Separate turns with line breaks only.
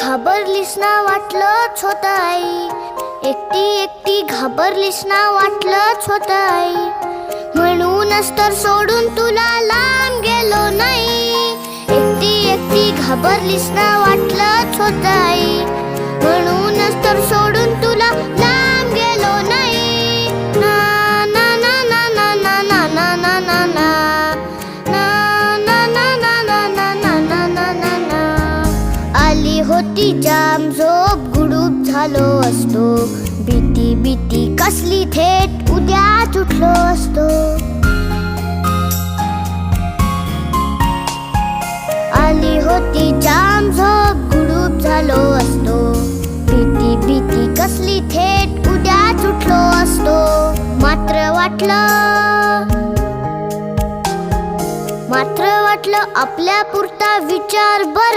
घाबरलीस ना वाटलंच होतं आई, एकटी एकटी घाबरलीस ना वाटलंच होतं आई, म्हणूनच तर सोडून तुला लांब गेलो नाही. एकटी एकटी घाबरलीस ना वाटलंच होतं आई, म्हणूनच तर सोडून तुला लांब गेलो नाही. ना ना ना ना ना ना ना ना ना ना ना आली होती जाम झोप, गुडूप झालो असतो, भीती भीती कसली थेट उद्याच उठलो असतो. आली होती जाम झोप, गुडूप झालो असतो, भीती भीती कसली थेट उद्याच उठलो असतो. मात्र वाटलं आपल्या पुरता विचार बरा.